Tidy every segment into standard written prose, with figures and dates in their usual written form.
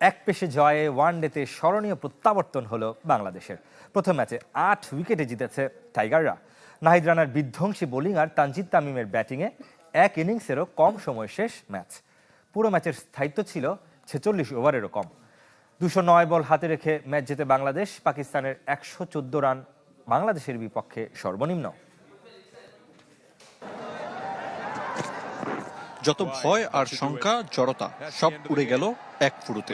এক পেশে জয়ে ওয়ানডেতে স্মরণীয় প্রত্যাবর্তন হলো বাংলাদেশের। প্রথম ম্যাচে ৮ উইকেটে জিতেছে টাইগাররা। নাহিদ রানার বিধ্বংসী বোলিং আর তানজিদ তামিমের ব্যাটিংয়ে এক ইনিংসেরও কম সময় শেষ ম্যাচ। পুরো ম্যাচের স্থায়িত্ব ছিল ৪৬ ওভারেরও কম। ২০৯ বল হাতে রেখে ম্যাচ জিতে বাংলাদেশ। পাকিস্তানের ১১৪ রান বাংলাদেশের বিপক্ষে সর্বনিম্ন। যত ভয় আর শঙ্কা, জড়তা সব উড়ে গেল এক ফুরুতে।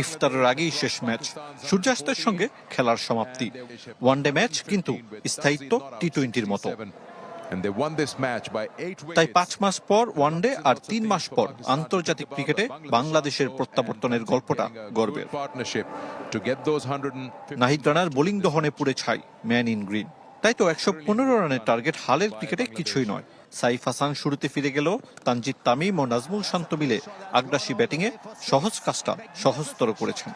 ইফতারের আগেই শেষ ম্যাচ, সূর্যাস্তের সঙ্গে খেলার সমাপ্তি। ওয়ানডে ম্যাচ কিন্তু স্থায়িত্ব টি-20-র মতো। তাই ৫ মাস পর ওয়ানডে আর ৩ মাস পর আন্তর্জাতিক ক্রিকেটে বাংলাদেশের প্রত্যাবর্তনের গল্পটা গর্বের। নাহিদ রানার বোলিং দহনে পুড়ে ছাই ম্যান ইন গ্রিন। তাই তো ১১৫ রানের টার্গেট হালের ক্রিকেটে কিছুই নয়। সাইফ হাসান শুরুতে ফিরে গেল, তানজিদ তামিম ও নাজমুল শান্ত মিলে আগ্রাসী ব্যাটিংয়ে সহজ কাজটা সহজতর করেছেন।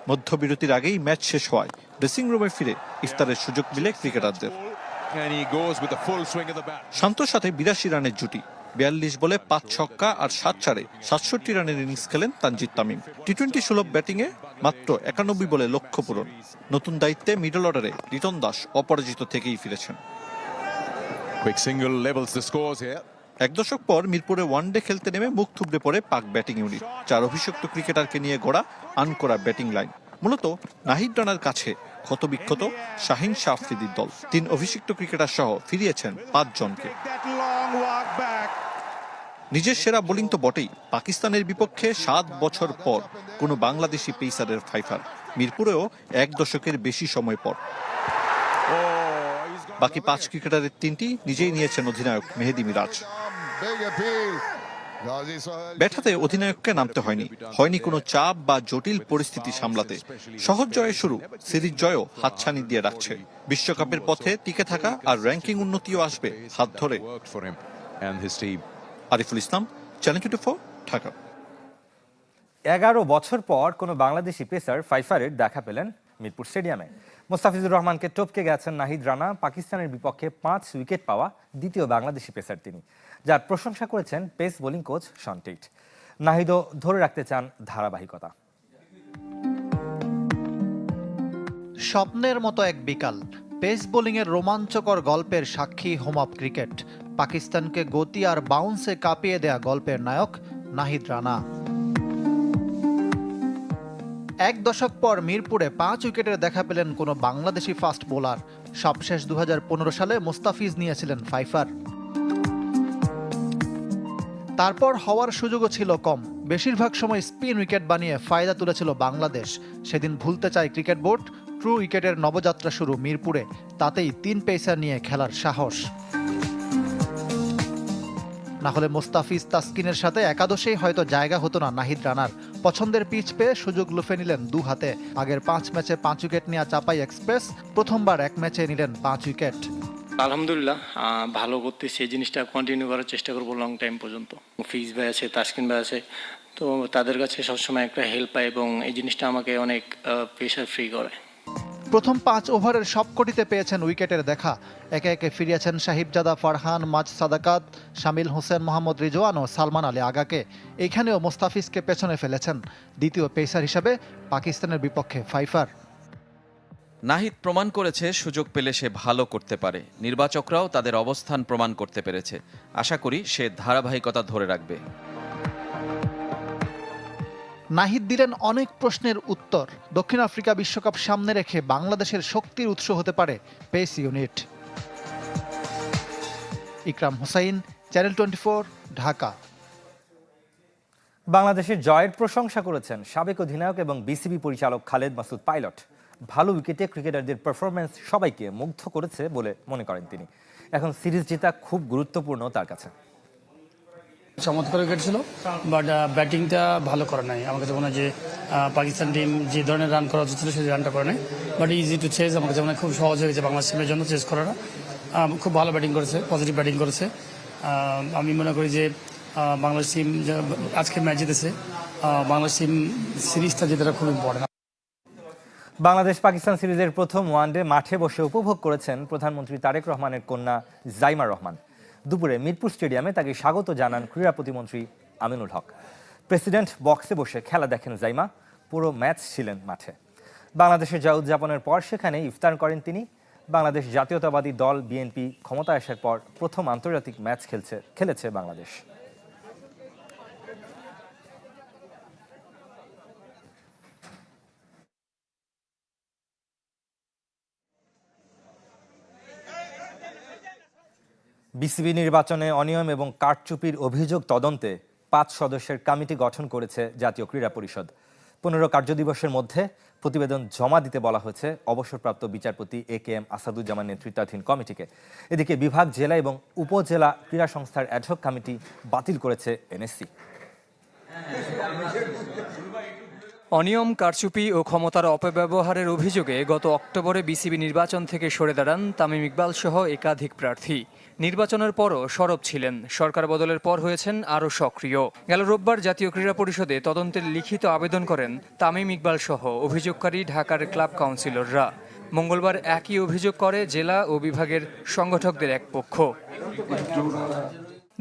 মধ্যবিরতির আগেই ম্যাচ শেষ হওয়ায় ড্রেসিং রুমে ফিরে ইফতারের সুযোগ মিলে ক্রিকেটারদের। শান্তর সাথে ৮২ রানের জুটি, ৪২ বলে ৫ ছক্কা আর ৭ চারে ৬৭ রানের ইনিংস খেলেন তানজিদ তামিম। টি-20 সুলভ ব্যাটিংয়ে মাত্র ৯১ বলে লক্ষ্য পূরণ। নতুন দায়িত্বে মিডল অর্ডারে লিটন দাস অপরাজিত থেকেই ফিরেছেন। এক দশক পর মিরপুরে ওয়ানডে খেলতে নেমে মুখ থুবড়ে পড়ে পাক ব্যাটিং ইউনিট। ৪ অভিষিক্ত ক্রিকেটারকে নিয়ে গড়া আনকরা ব্যাটিং লাইন। মূলত নাহিদ রানার কাছে ক্ষতবিক্ষত শাহিন শাহ আফ্রিদির দল। ৩ অভিষিক্ত ক্রিকেটার সহ ফিরিয়েছেন ৫ জনকে। নিজের সেরা বোলিং তো বটেই, পাকিস্তানের বিপক্ষে ৭ বছর পর কোনো বাংলাদেশি পেসারের ফাইফার। মিরপুরেও এক দশকের বেশি সময় পর। বাকি ৫ ক্রিকেটারের ৩টি নিজেই নিয়েছেন অধিনায়ক মেহেদী মিরাজ। ব্যাট হাতে অধিনায়ককে নামতে হয়নি কোনো চাপ বা জটিল পরিস্থিতি সামলাতে। সহজ জয়ে শুরু, সিরিজ জয়ও হাতছানি দিয়ে রাখছে। বিশ্বকাপের পথে টিকে থাকা আর র্যাঙ্কিং উন্নতিও আসবে হাত ধরে। আরিফুল ইসলাম, চ্যানেল 24, ঢাকা। ১১ বছর পর কোনো বাংলাদেশি পেসার ফাইফারের দেখা পেলেন মিরপুর স্টেডিয়ামে। মোস্তাফিজুর রহমানকে টপকে গেছেন নাহিদ রানা। পাকিস্তানের বিপক্ষে ৫ উইকেট পাওয়া দ্বিতীয় বাংলাদেশি পেসার তিনি, যার প্রশংসা করেছেন pace bowling coach Shaun Tait. নাহিদও ধরে রাখতে চান ধারাবাহিকতা। স্বপ্নের মতো এক বিকাল, পেস বোলিংয়ের রোমাঞ্চকর গল্পের সাক্ষী হোম অফ ক্রিকেট। পাকিস্তানকে গতি আর বাউন্সে কাঁপিয়ে দেয়া গল্পের নায়ক নাহিদ রানা। এক দশক পর মিরপুরে ৫ উইকেটের দেখা পেলেন কোনো বাংলাদেশি ফাস্ট বোলার। সবশেষ ২০১৫ সালে মোস্তাফিজ নিয়েছিলেন ফাইফার। তারপর হওয়ার সুযোগও ছিল কম। বেশিরভাগ সময় স্পিন উইকেট বানিয়ে ফায়দা তুলেছিল বাংলাদেশ। সেদিন ভুলতে চায় ক্রিকেট বোর্ড। ট্রু উইকেটের নবযাত্রা শুরু মিরপুরে, তাতেই ৩ পেসার নিয়ে খেলার সাহস। না হলে মোস্তাফিজ তাসকিনের সাথে একাদশেই হয়তো জায়গা হতো না নাহিদ রানার। পছন্দের পিচ পেয়ে সুযোগ লুফে নিলেন ২ হাতে। আগের ৫ ম্যাচে ৫ উইকেট নেওয়া চাপাই এক্সপ্রেস প্রথমবার এক ম্যাচে নিলেন ৫ উইকেট। আলহামদুলিল্লাহ, ভালো করতেছি। এই জিনিসটা কন্টিনিউ করার চেষ্টা করবো লং টাইম পর্যন্ত। ফিজ ভাই আছে, তাসকিন ভাই আছে, তো তাদের কাছে সবসময় একটা হেল্প পাই এবং এই জিনিসটা আমাকে অনেক প্রেশার ফ্রি করে। প্রথম ৫ ওভারের সবকটিতে পেয়েছেন উইকেটের দেখা। একে একে ফিরিয়েছেন সাহিবজাদা ফারহান, মাজ সাদাকাত, শামিল হোসেন, মোহাম্মদ রিজওয়ান ও সালমান আলী আগাকে। এইখানেও মোস্তাফিজকে পেছনে ফেলেছেন। দ্বিতীয় পেসার হিসাবে পাকিস্তানের বিপক্ষে ফাইফার। নাহিদ প্রমাণ করেছে সুযোগ পেলে সে ভালো করতে পারে। নির্বাচকরাও তাদের অবস্থান প্রমাণ করতে পেরেছে। আশা করি সে ধারাবাহিকতা ধরে রাখবে। নাহিদ দিলেন অনেক প্রশ্নের উত্তর। দক্ষিণ আফ্রিকা বিশ্বকাপ সামনে রেখে বাংলাদেশের শক্তির উৎস হতে পারে পেস ইউনিট। ইকরাম হোসাইন, চ্যানেল 24, ঢাকা। বাংলাদেশের জয়ের প্রশংসা করেছেন সাবেক অধিনায়ক এবং বিসিবি পরিচালক খালেদ মাসুদ পাইলট। ভালো উইকেটে ক্রিকেটারদের পারফরম্যান্স সবাইকে মুগ্ধ করেছে বলে মনে করেন তিনি। এখন সিরিজ জেতা খুব গুরুত্বপূর্ণ তার কাছে। চমৎকার উইকেট ছিল, বাট ব্যাটিংটা ভালো করে নাই। আমার কাছে মনে হয় যে পাকিস্তান টিম যে ধরনের রান করা উচিত ছিল সেই রানটা করে নাই। বাট ইজি টু চেজ, আমার কাছে মনে হয় খুব সহজ হয়ে গেছে বাংলাদেশ টিমের জন্য চেজ করাটা। খুব ভালো ব্যাটিং করেছে, পজিটিভ ব্যাটিং করেছে। আমি মনে করি যে বাংলাদেশ টিম আজকে ম্যাচ জিতেছে। বাংলাদেশ টিম সিরিজটা জেতাটা খুব ইম্পর্টেন্ট। বাংলাদেশ পাকিস্তান সিরিজের প্রথম ওয়ানডে মাঠে বসে উপভোগ করেছেন প্রধানমন্ত্রী তারেক রহমানের কন্যা জাইমা রহমান। দুপুরে মিরপুর স্টেডিয়ামে তাকে স্বাগত জানান ক্রীড়া প্রতিমন্ত্রী আমিনুল হক। প্রেসিডেন্ট বক্সে বসে খেলা দেখেন জাইমা, পুরো ম্যাচ ছিলেন মাঠে। বাংলাদেশের জয় উদযাপনের পর সেখানে ইফতার করেন তিনি। বাংলাদেশ জাতীয়তাবাদী দল বিএনপি ক্ষমতায় আসার পর প্রথম আন্তর্জাতিক ম্যাচ খেলেছে বাংলাদেশ। বিসিবি নির্বাচনে অনিয়ম এবং কারচুপির অভিযোগ তদন্তে 5 সদস্যের কমিটি গঠন করেছে জাতীয় ক্রীড়া পরিষদ। 15 কার্যদিবসের মধ্যে প্রতিবেদন জমা দিতে বলা হয়েছে অবসরপ্রাপ্ত বিচারপতি AKM আসাদুজ্জামান নেতৃত্বাধীন কমিটিকে। এদিকে বিভাগ, জেলা এবং উপজেলা ক্রীড়া সংস্থার অ্যাডহক কমিটি বাতিল করেছে NSC। অনিয়ম, কারচুপি ও ক্ষমতার অপব্যবহারের অভিযোগে গত অক্টোবরে বিসিবি নির্বাচন থেকে সরে দাঁড়ান তামিম ইকবাল সহ একাধিক প্রার্থী। নির্বাচনের পরও সরব ছিলেন, সরকার বদলের পর হয়েছেন আরও সক্রিয়। গেল রোববার জাতীয় ক্রীড়া পরিষদে তদন্তের লিখিত আবেদন করেন তামিম ইকবাল সহ অভিযোগকারী ঢাকার ক্লাব কাউন্সিলররা। মঙ্গলবার একই অভিযোগ করে জেলা ও বিভাগের সংগঠকদের এক পক্ষ।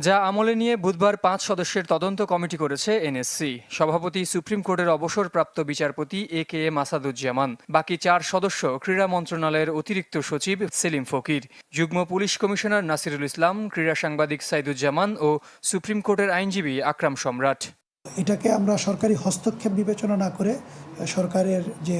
যা আমলে নিয়ে বুধবার 5 সদস্যের তদন্ত কমিটি করেছে NSC। সভাপতি সুপ্রিম কোর্টের অবসরপ্রাপ্ত বিচারপতি AKM আসাদুজ্জামান, বাকি 4 সদস্য ক্রীড়া মন্ত্রণালয়ের অতিরিক্ত সচিব সেলিম ফকির, যুগ্ম পুলিশ কমিশনার নাসিরুল ইসলাম, ক্রীড়া সাংবাদিক সাইদুজ্জামান ও সুপ্রিম কোর্টের আইনজীবী আকরাম সম্রাট। এটাকে আমরা সরকারি হস্তক্ষেপ বিবেচনা না করে সরকারের যে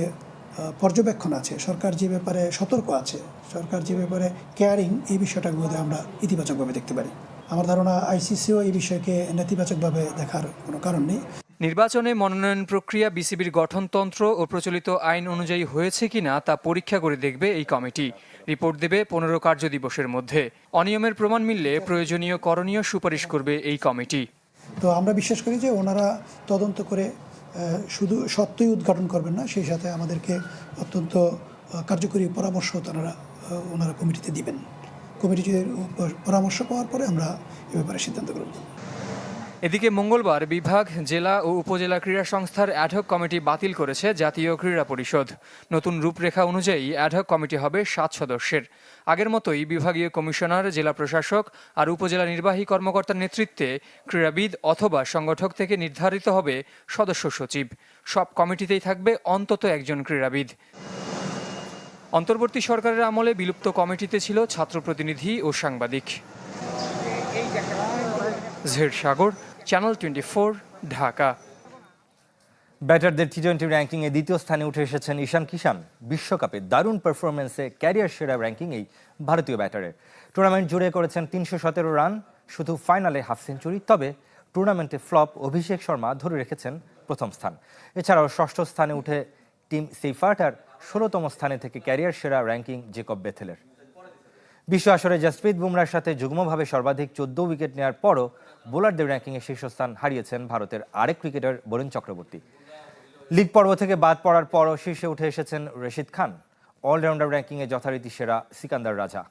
পর্যবেক্ষণ আছে, সরকার যে ব্যাপারে সতর্ক আছে, সরকার যে ব্যাপারে কেয়ারিং, এই বিষয়টার মধ্যে আমরা ইতিবাচকভাবে দেখতে পারি। আমার ধারণা ICCও এই বিষয়কে নেতিবাচকভাবে দেখার কোনো কারণ নেই। নির্বাচনে মনোনয়ন প্রক্রিয়া বিসিবির গঠনতন্ত্র ও প্রচলিত আইন অনুযায়ী হয়েছে কিনা তা পরীক্ষা করে দেখবে এই কমিটি। রিপোর্ট দেবে 15 কার্যদিবসের মধ্যে। অনিয়মের প্রমাণ মিললে প্রয়োজনীয় করণীয় সুপারিশ করবে এই কমিটি। তো আমরা বিশ্বাস করি যে ওনারা তদন্ত করে শুধু সত্যই উদ্ঘাটন করবেন না, সেই সাথে আমাদেরকে অত্যন্ত কার্যকরী পরামর্শ ওনারা কমিটিতে দিবেন। কমিটির পরামর্শ পাওয়ার পরে আমরা এ ব্যাপারে সিদ্ধান্ত গ্রহণ করব। এদিকে মঙ্গলবার বিভাগ, জেলা ও উপজেলা ক্রীড়া সংস্থার অ্যাডহক কমিটি বাতিল করেছে জাতীয় ক্রীড়া পরিষদ। নতুন রূপরেখা অনুযায়ী অ্যাডহক কমিটি হবে 7 সদস্যের। আগের মতোই বিভাগীয় কমিশনার, জেলা প্রশাসক আর উপজেলা নির্বাহী কর্মকর্তার নেতৃত্বে ক্রীড়াবিদ অথবা সংগঠক থেকে নির্ধারিত হবে সদস্য সচিব। সব কমিটিতেই থাকবে অন্তত একজন ক্রীড়াবিদ। অন্তর্বর্তী সরকারের আমলে বিলুপ্ত কমিটিতে ছিল ছাত্র প্রতিনিধি ও সাংবাদিক। জহির সাগর, চ্যানেল 24, ঢাকা। ব্যাটারদের T20 র্যাঙ্কিংয়ে দ্বিতীয় স্থানে উঠে এসেছেন ঈশান কিষান। বিশ্বকাপে দারুণ পারফরমেন্সে ক্যারিয়ার সেরা র্যাঙ্কিং এই ভারতীয় ব্যাটারের। টুর্নামেন্ট জুড়ে করেছেন 317 রান, শুধু ফাইনালে হাফ সেঞ্চুরি। তবে টুর্নামেন্টে ফ্লপ অভিষেক শর্মা ধরে রেখেছেন প্রথম স্থান। এছাড়াও ষষ্ঠ স্থানে উঠে টিম সেইফার্ট আর 16তম স্থানে থেকে ক্যারিয়ার সেরা র্যাঙ্কিং জেকব বেথেলের। বিশ্ব আসরে জসপ্রীত বুমরার সাথে যুগ্মভাবে সর্বাধিক 14 উইকেট নেওয়ার পরও বোলারদের র্যাঙ্কিংয়ে শীর্ষস্থান হারিয়েছেন ভারতের আরেক ক্রিকেটার বরুণ চক্রবর্তী। লিগ পর্ব থেকে বাদ পড়ার পরও শীর্ষে উঠে এসেছেন রশিদ খান। অলরাউন্ডার র্যাঙ্কিংয়ে যথারীতি সেরা সিকান্দার রাজা।